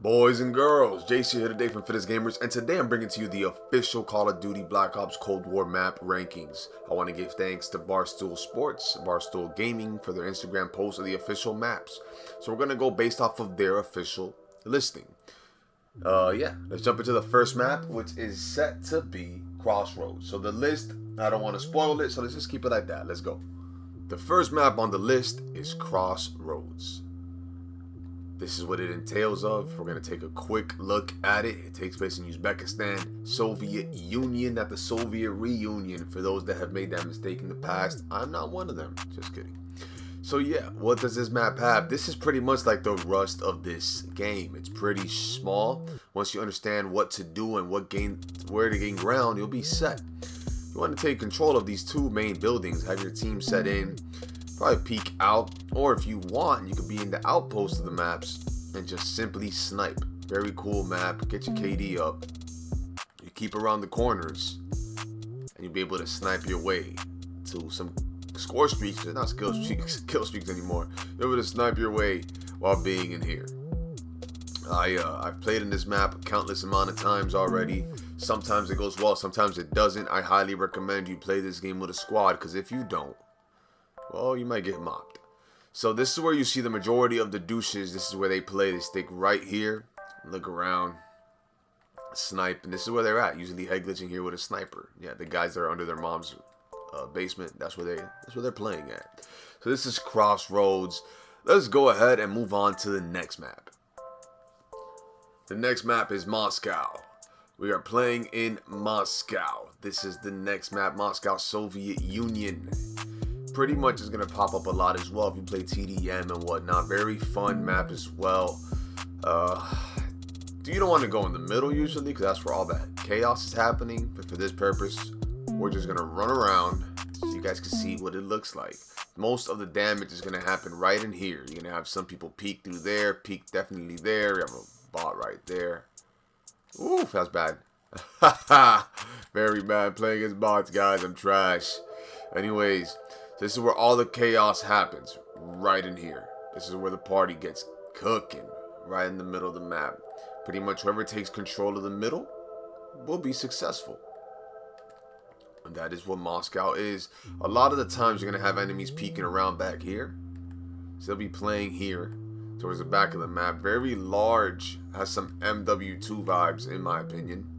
Boys and girls, JC here today from Fittest Gamers, and today I'm bringing to you the official Call of Duty Black Ops Cold War map rankings. I want to give thanks to Barstool Sports, BarstoolGaming for their Instagram post of the official maps. So we're going to go based off of their official listing. Let's jump into the first map, which is set to be Crossroads. So the list, I don't want to spoil it, so let's just keep it like that. Let's go. The first map on the list is Crossroads. This is what it entails of. We're going to take a quick look at it. It takes place in Uzbekistan, Soviet Union, at the Soviet reunion. For those that have made that mistake in the past, I'm not one of them. Just kidding. So yeah, what does this map have? This is pretty much like the Rust of this game. It's pretty small. Once you understand what to do and where to gain ground, you'll be set. You want to take control of these two main buildings, have your team set in, probably peek out, or if you want, you could be in the outpost of the maps and just simply snipe. Very cool map. Get your KD up. You keep around the corners, and you'll be able to snipe your way to some score streaks. They're not skill streaks, kill streaks anymore. You're able to snipe your way while being in here. I've played in this map a countless amount of times already. Sometimes it goes well, sometimes it doesn't. I highly recommend you play this game with a squad, because if you don't, well, you might get mopped. So this is where you see the majority of the douches. This is where they play. They stick right here, look around, snipe, and this is where they're at. Usually head glitching here with a sniper. Yeah, the guys that are under their mom's basement. That's where they're playing at. So this is Crossroads. Let's go ahead and move on to the next map. The next map is Moscow. We are playing in Moscow. This is the next map, Moscow, Soviet Union. Pretty much is going to pop up a lot as well if you play TDM and whatnot. Very fun map as well. You don't want to go in the middle usually, because that's where all that chaos is happening. But for this purpose, we're just going to run around so you guys can see what it looks like. Most of the damage is going to happen right in here. You're going to have some people peek through there, peek definitely there. You have a bot right there. Oof, that's bad. Very bad playing against bots, guys. I'm trash. Anyways, this is where all the chaos happens, right in here. This is where the party gets cooking, right in the middle of the map. Pretty much whoever takes control of the middle will be successful. And that is what Moscow is. A lot of the times you're going to have enemies peeking around back here. So they'll be playing here towards the back of the map. Very large, has some MW2 vibes in my opinion.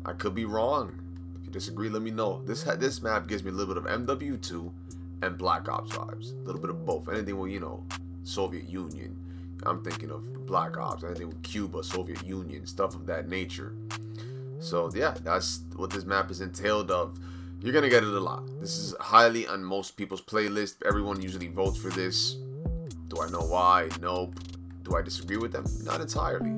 I could be wrong. If you disagree, let me know. This map gives me a little bit of MW2 and Black Ops vibes. A little bit of both. Anything with, Soviet Union. I'm thinking of Black Ops. Anything with Cuba, Soviet Union, stuff of that nature. So yeah, that's what this map is entailed of. You're going to get it a lot. This is highly on most people's playlist. Everyone usually votes for this. Do I know why? Nope. Do I disagree with them? Not entirely.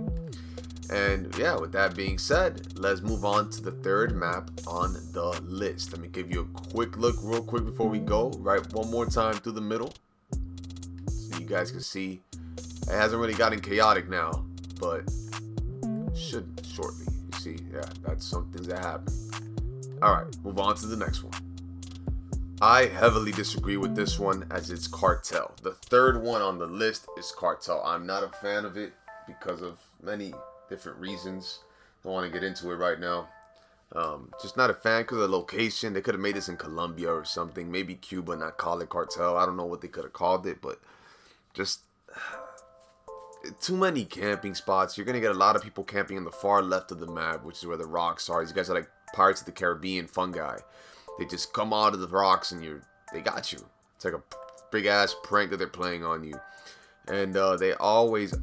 And yeah, with that being said, let's move on to the third map on the list. Let me give you a quick look real quick before we go. Right, one more time through the middle. So you guys can see it hasn't really gotten chaotic now, but should shortly. You see, yeah, that's some things that happen. Alright, move on to the next one. I heavily disagree with this one, as it's Cartel. The third one on the list is Cartel. I'm not a fan of it because of many different reasons. Don't want to get into it right now. Just not a fan because of the location. They could have made this in Colombia or something. Maybe Cuba, not call it Cartel. I don't know what they could have called it, but just too many camping spots. You're going to get a lot of people camping on the far left of the map, which is where the rocks are. These guys are like Pirates of the Caribbean fungi. They just come out of the rocks and they got you. It's like a big ass prank that they're playing on you. And they always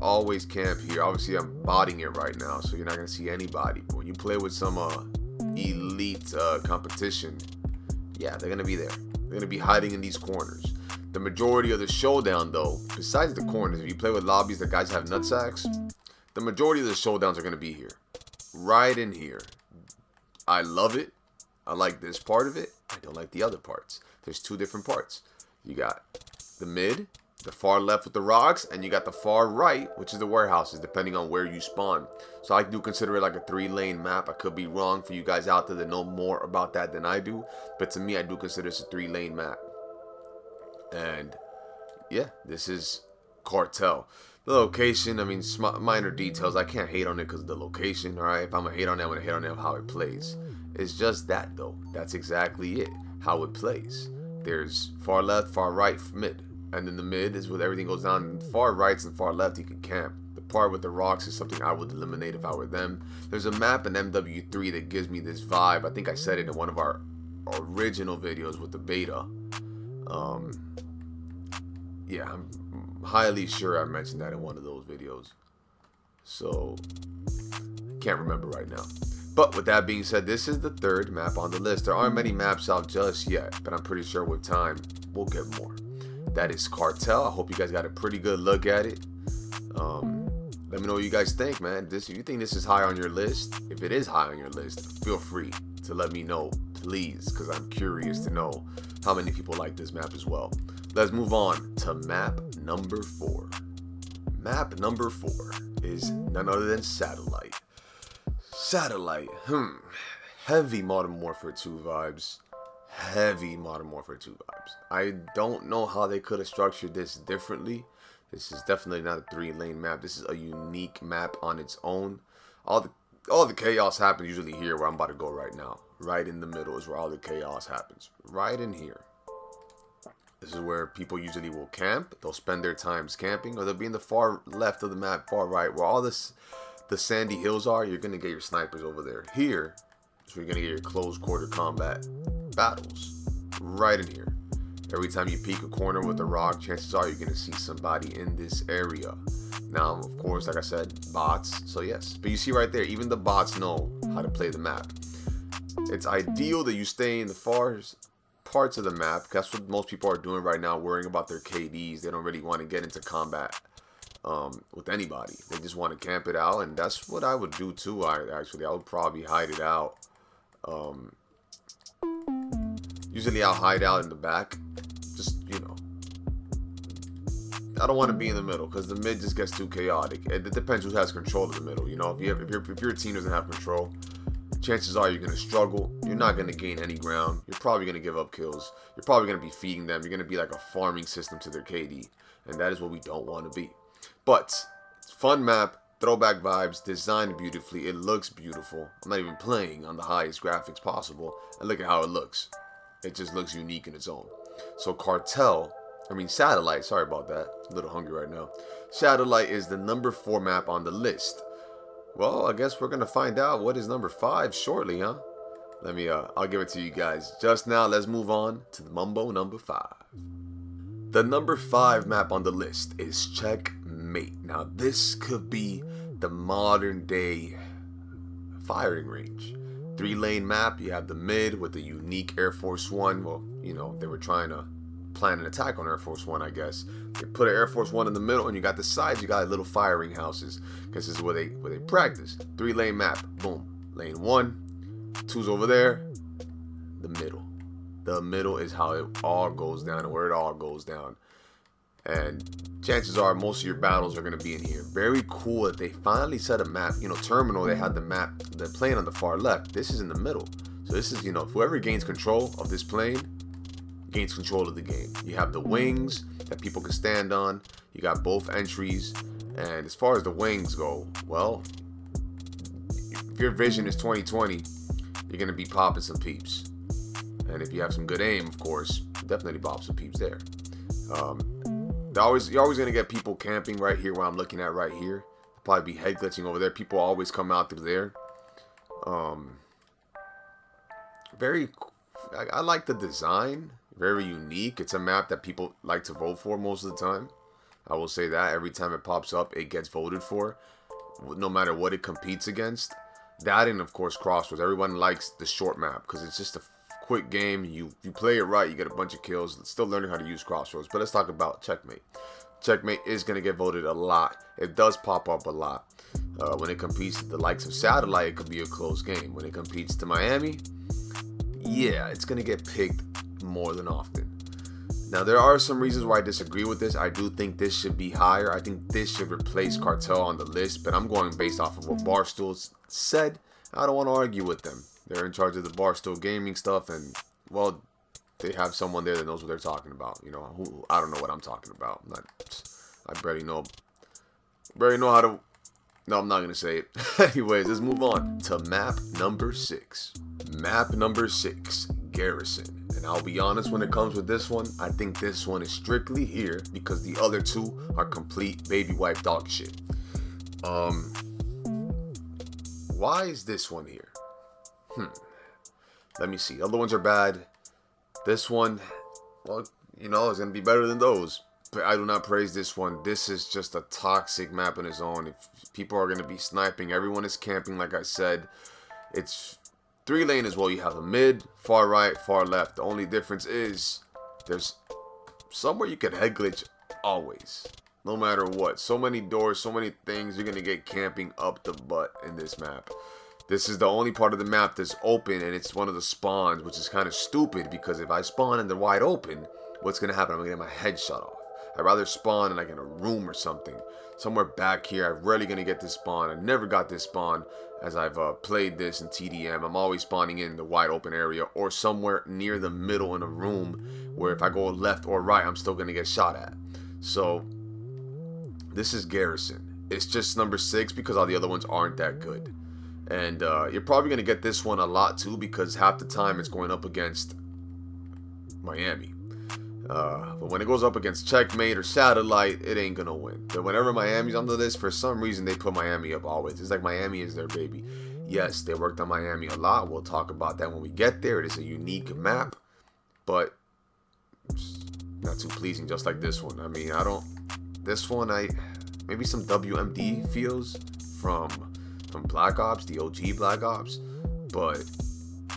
camp here. Obviously, I'm botting it right now, so you're not going to see anybody. But when you play with some elite competition, yeah, they're going to be there. They're going to be hiding in these corners. The majority of the showdown, though, besides the corners, if you play with lobbies that guys have nutsacks, the majority of the showdowns are going to be here. Right in here. I love it. I like this part of it. I don't like the other parts. There's two different parts. You got the mid, the far left with the rocks, and you got the far right, which is the warehouses, depending on where you spawn. So I do consider it like a 3-lane map. I could be wrong for you guys out there that know more about that than I do, but to me, I do consider this a 3-lane map. And yeah, this is Cartel. The location, I mean, minor details. I can't hate on it because of the location, alright? If I'm going to hate on it, I'm going to hate on it of how it plays. It's just that, though. That's exactly it. How it plays. There's far left, far right, mid. And then the mid is where everything goes down. And far rights and far left, you can camp. The part with the rocks is something I would eliminate if I were them. There's a map in MW3 that gives me this vibe. I think I said it in one of our original videos with the beta. Yeah, I'm highly sure I mentioned that in one of those videos. So, can't remember right now. But with that being said, this is the third map on the list. There aren't many maps out just yet, but I'm pretty sure with time, we'll get more. That is Cartel. I hope you guys got a pretty good look at it. Let me know what you guys think, man. You think this is high on your list? If it is high on your list, feel free to let me know, please, because I'm curious to know how many people like this map as well. Let's move on to map number 4. Map number 4 is none other than Satellite. Satellite, heavy Modern Warfare 2 vibes. Heavy Modern Warfare 2 vibes. I don't know how they could have structured this differently. This is definitely not a 3-lane map. This is a unique map on its own. All the chaos happens usually here where I'm about to go right now. Right in the middle is where all the chaos happens. Right in here. This is where people usually will camp. They'll spend their times camping, or they'll be in the far left of the map, far right, where all the sandy hills are. You're gonna get your snipers over there. Here, so you're gonna get your close quarter combat battles. Right in here. Every time you peek a corner with a rock, chances are you're gonna see somebody in this area. Now, of course, like I said, bots. So yes, but you see right there, even the bots know how to play the map. It's ideal that you stay in the far parts of the map. That's what most people are doing right now, worrying about their KDs. They don't really want to get into combat with anybody. They just want to camp it out, and that's what I would do too. I would probably hide it out. Usually I'll hide out in the back. Just, you know, I don't want to be in the middle because the mid just gets too chaotic. It depends who has control of the middle. You know, if your team doesn't have control, chances are you're going to struggle. You're not going to gain any ground. You're probably going to give up kills. You're probably going to be feeding them. You're going to be like a farming system to their KD. And that is what we don't want to be. But, it's a fun map. Throwback vibes. Designed beautifully. It looks beautiful. I'm not even playing on the highest graphics possible. And look at how it looks. It just looks unique in its own. So Satellite. Sorry about that. A little hungry right now. Satellite is the number 4 map on the list. Well, I guess we're going to find out what is number 5 shortly, huh? I'll give it to you guys just now. Let's move on to the Mumbo number 5. The number 5 map on the list is Checkmate. Now, this could be the modern day firing range. 3-lane map. You have the mid with the unique Air Force One. Well, you know, they were trying to plan an attack on Air Force One, I guess. They put an Air Force One in the middle, and you got the sides. You got little firing houses. Because this is where they practice. 3-lane map. Boom. Lane 1. 2's over there. The middle. The middle is how it all goes down, and where it all goes down. And chances are most of your battles are going to be in here. Very cool that they finally set a map. You know, Terminal, they had the map, the plane on the far left. This is in the middle. So this is, you know, whoever gains control of this plane gains control of the game. You have the wings that people can stand on. You got both entries. And as far as the wings go, well, if your vision is 20/20, you're going to be popping some peeps. And if you have some good aim, of course, definitely pop some peeps there. You're always going to get people camping right here where I'm looking at right here. Probably be head glitching over there. People always come out through there. I like the design. Very unique. It's a map that people like to vote for most of the time. I will say that. Every time it pops up, it gets voted for. No matter what it competes against. That and, of course, Crossroads. Everyone likes the short map because it's just a quick game. You play it right, you get a bunch of kills. Still learning how to use Crossroads. But let's talk about Checkmate. Checkmate is going to get voted a lot. It does pop up a lot. When it competes to the likes of Satellite, it could be a close game. When it competes to Miami, yeah, it's going to get picked more than often. Now, there are some reasons why I disagree with this. I do think this should be higher. I think this should replace Cartel on the list, but I'm going based off of what Barstool said. I don't want to argue with them. They're in charge of the BarstoolGaming stuff, and, well, they have someone there that knows what they're talking about. You know, I don't know what I'm talking about. I barely know We already know how to... No, I'm not going to say it. Anyways, let's move on to map number 6. Map number 6, Garrison. And I'll be honest, when it comes with this one, I think this one is strictly here because the other two are complete baby wipe dog shit. Why is this one here? Let me see. Other ones are bad. This one, well, you know, it's going to be better than those. But I do not praise this one. This is just a toxic map on its own. If people are going to be sniping, everyone is camping, like I said. It's 3-lane as well. You have a mid, far right, far left. The only difference is there's somewhere you can head glitch always. No matter what. So many doors, so many things. You're going to get camping up the butt in this map. This is the only part of the map that's open, and it's one of the spawns, which is kind of stupid because if I spawn and they're wide open, what's going to happen? I'm going to get my head shot off. I'd rather spawn in like in a room or something. Somewhere back here. I'm rarely going to get this spawn. I never got this spawn as I've played this in TDM. I'm always spawning in the wide open area or somewhere near the middle in a room where if I go left or right, I'm still going to get shot at. So, this is Garrison. It's just number 6 because all the other ones aren't that good. And you're probably going to get this one a lot too because half the time it's going up against Miami. But when it goes up against Checkmate or Satellite, it ain't gonna win. But whenever Miami's on the list, for some reason they put Miami up always. It's like Miami is their baby. Yes, they worked on Miami a lot. We'll talk about that when we get there. It is a unique map, but not too pleasing, just like this one. I mean, this one, maybe some WMD feels from Black Ops, the OG Black Ops, but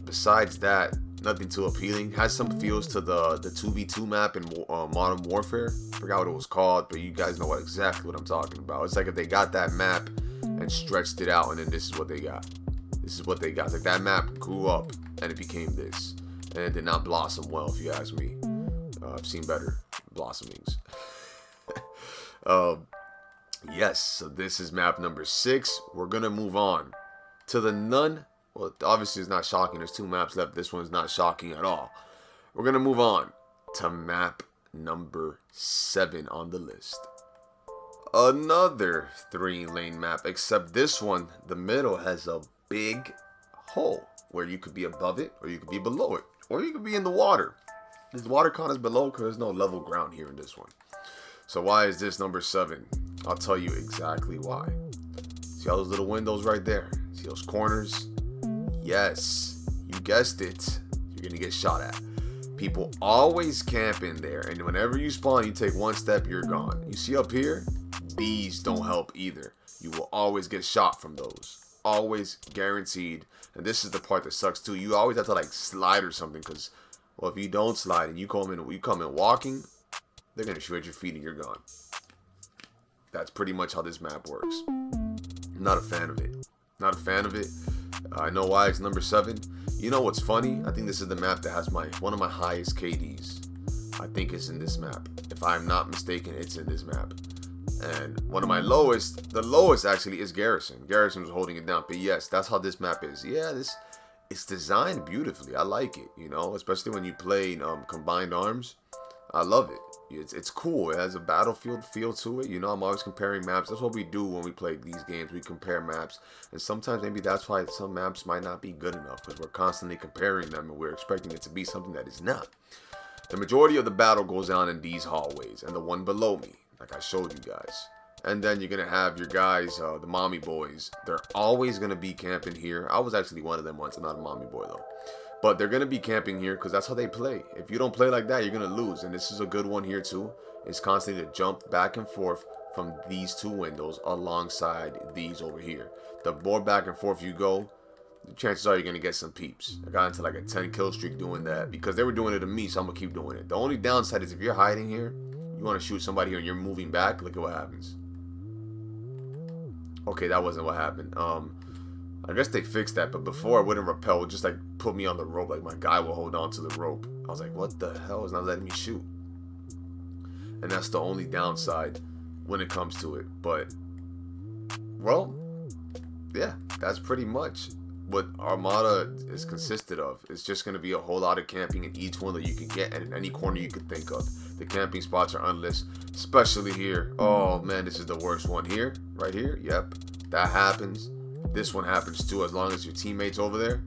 besides that, nothing too appealing. Has some feels to the 2v2 map in Modern Warfare. Forgot what it was called, but you guys know exactly what I'm talking about. It's like if they got that map and stretched it out, and then this is what they got. This is what they got. It's like that map grew up and it became this, and it did not blossom well, if you ask me. I've seen better blossomings. Yes, so this is map number 6. We're gonna move on to the none. Well, obviously it's not shocking. There's 2 maps left. This one's not shocking at all. We're going to move on to map number 7 on the list. Another 3-lane map, except this one, the middle has a big hole where you could be above it or you could be below it or you could be in the water. This water con is below because there's no level ground here in this one. So why is this number 7? I'll tell you exactly why. See all those little windows right there? See those corners? Yes, you guessed it. You're going to get shot at. People always camp in there, and whenever you spawn, you take one step, you're gone. You see up here? These don't help either. You will always get shot from those. Always guaranteed. And this is the part that sucks too. You always have to like slide or something because, well, if you don't slide and you come in walking, they're going to shoot at your feet and you're gone. That's pretty much how this map works. I'm not a fan of it. Not a fan of it. I know why it's number 7. You know what's funny? I think this is the map that has one of my highest KDs. I think it's in this map. If I'm not mistaken, it's in this map. And one of my lowest, the lowest actually, is Garrison. Garrison was holding it down. But yes, that's how this map is. Yeah, it's designed beautifully. I like it, you know, especially when you play combined arms. I love it. It's cool. It has a battlefield feel to it. You know, I'm always comparing maps. That's what we do when we play these games. We compare maps. And sometimes maybe that's why some maps might not be good enough, because we're constantly comparing them and we're expecting it to be something that is not. The majority of the battle goes on in these hallways and the one below me, like I showed you guys. And then you're going to have your guys, the mommy boys. They're always going to be camping here. I was actually one of them once. I'm not a mommy boy, though. But they're going to be camping here because that's how they play. If you don't play like that, you're going to lose. And this is a good one here, too. It's constantly to jump back and forth from these 2 windows alongside these over here. The more back and forth you go, the chances are you're going to get some peeps. I got into like a 10 kill streak doing that because they were doing it to me, so I'm going to keep doing it. The only downside is if you're hiding here, you want to shoot somebody here and you're moving back, look at what happens. Okay, that wasn't what happened. I guess they fixed that, but before it wouldn't rappel. It would just like put me on the rope, like my guy will hold on to the rope. I was like, what the hell is not letting me shoot? And that's the only downside when it comes to it. But, well, yeah, that's pretty much what Armada is consisted of. It's just going to be a whole lot of camping in each one that you can get and in any corner you can think of. The camping spots are unlisted, especially here. Oh man, this is the worst one here. Right here, yep. That happens. This one happens too, as long as your teammate's over there.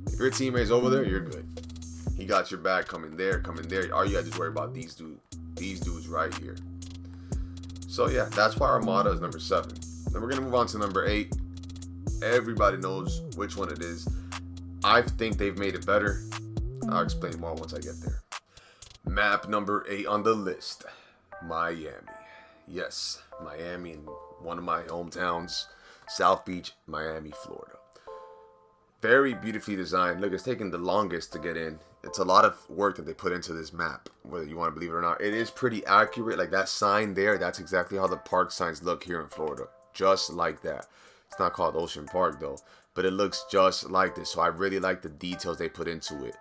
If your teammate's over there, you're good. He got your back. Coming there, coming there. All you got to worry about these dudes right here. So yeah, that's why Armada is number 7. Then we're gonna move on to number 8. Everybody knows which one it is. I think they've made it better. I'll explain more once I get there. Map number 8 on the list, Miami. Yes, Miami, in one of my hometowns, South Beach, Miami, Florida. Very beautifully designed. Look, it's taking the longest to get in. It's a lot of work that they put into this map, whether you want to believe it or not. It is pretty accurate. Like that sign there, that's exactly how the park signs look here in Florida. Just like that. It's not called Ocean Park though, but it looks just like this. So I really like the details they put into it.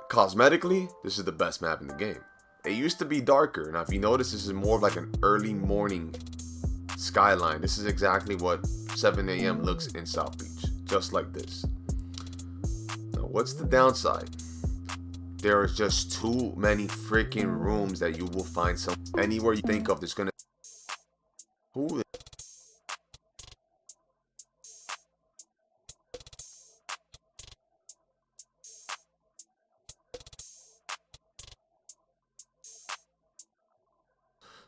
Cosmetically, this is the best map in the game. It used to be darker. Now if you notice, this is more of like an early morning skyline. This is exactly what 7 a.m. looks in South Beach. Just like this. Now what's the downside? There is just too many freaking rooms that you will find some anywhere you think of. There's gonna who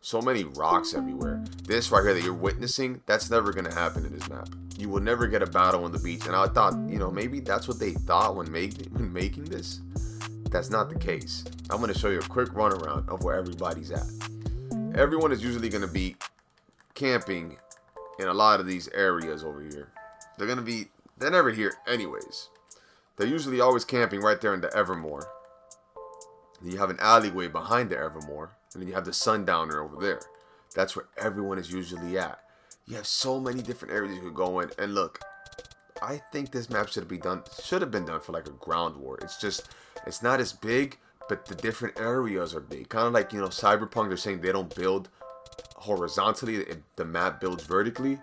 so many rocks everywhere. This right here that you're witnessing, that's never gonna happen in this map. You will never get a battle on the beach. And I thought, you know, maybe that's what they thought when making this. That's not the case. I'm gonna show you a quick run around of where everybody's at. Everyone is usually gonna be camping in a lot of these areas over here. They're never here anyways. They're usually always camping right there in the Evermore. Then you have an alleyway behind the Evermore. And then you have the Sundowner over there. That's where everyone is usually at. You have so many different areas you could go in. And look, I think this map should have been done for like a ground war. It's not as big, but the different areas are big. Kind of like, you know, Cyberpunk, they're saying they don't build horizontally, the map builds vertically.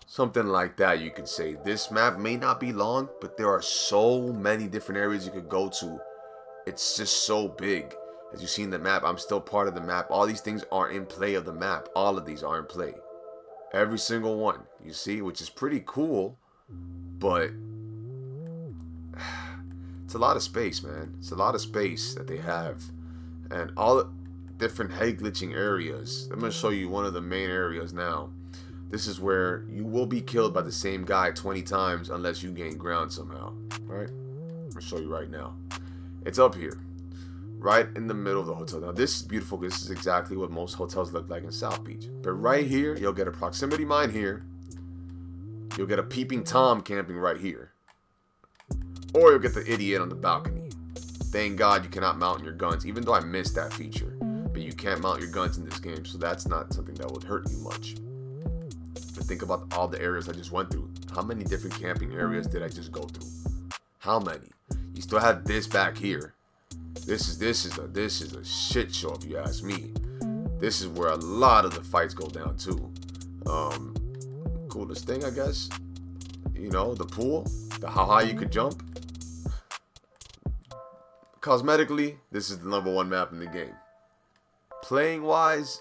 Something like that, you could say. This map may not be long, but there are so many different areas you could go to. It's just so big. As you see in the map, I'm still part of the map. All these things are in play of the map. All of these are in play. Every single one, you see, which is pretty cool. But it's a lot of space, man. It's a lot of space that they have. And all the different head glitching areas. I'm going to show you one of the main areas now. This is where you will be killed by the same guy 20 times unless you gain ground somehow. Right? I'm going to show you right now. It's up here. Right in the middle of the hotel. Now this is beautiful. This is exactly what most hotels look like in South Beach. But right here, you'll get a proximity mine here. You'll get a peeping Tom camping right here. Or you'll get the idiot on the balcony. Thank God you cannot mount your guns, even though I missed that feature. But you can't mount your guns in this game, so that's not something that would hurt you much. But think about all the areas I just went through. How many different camping areas did I just go through? How many? You still have this back here. This is a shit show if you ask me. This is where a lot of the fights go down too. Coolest thing, I guess. You know, the pool, how high you could jump. Cosmetically, this is the #1 map in the game. Playing wise,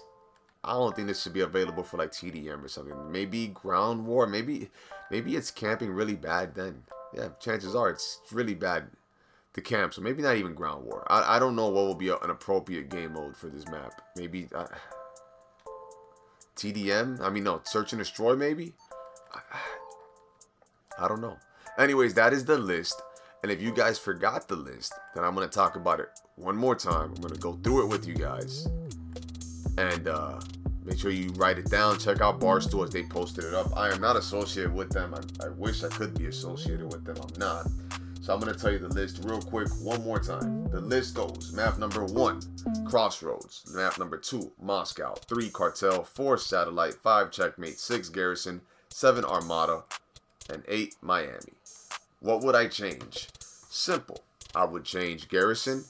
I don't think this should be available for like TDM or something. Maybe Ground War. Maybe it's camping really bad then. Yeah, chances are it's really bad to camp. So maybe not even Ground War. I don't know what will be an appropriate game mode for this map. Maybe TDM? I mean, no, Search and Destroy maybe? I don't know. Anyways, that is the list. And if you guys forgot the list, then I'm going to talk about it one more time. I'm going to go through it with you guys. And make sure you write it down. Check out Barstool as they posted it up. I am not associated with them. I wish I could be associated with them. I'm not. So I'm going to tell you the list real quick one more time. The list goes: map number 1, Crossroads. Map number 2, Moscow. 3, Cartel. 4, Satellite. 5, Checkmate. 6, Garrison. 7, Armada. And 8, Miami. What would I change? Simple. I would change Garrison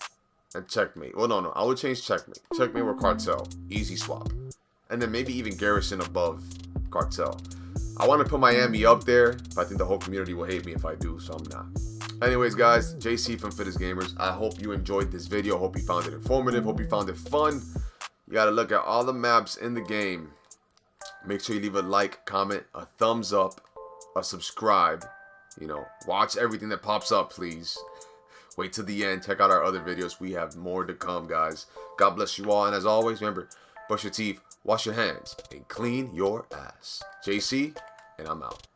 and Checkmate. Well, no. I would change Checkmate. Checkmate or Cartel. Easy swap. And then maybe even Garrison above Cartel. I want to put Miami up there, but I think the whole community will hate me if I do, so I'm not. Anyways, guys, JC from Fittest Gamers. I hope you enjoyed this video. Hope you found it informative. Hope you found it fun. You got to look at all the maps in the game. Make sure you leave a like, comment, a thumbs up, a subscribe. You know, watch everything that pops up, please. Wait till the end. Check out our other videos. We have more to come, guys. God bless you all. And as always, remember, brush your teeth, wash your hands, and clean your ass. JC, and I'm out.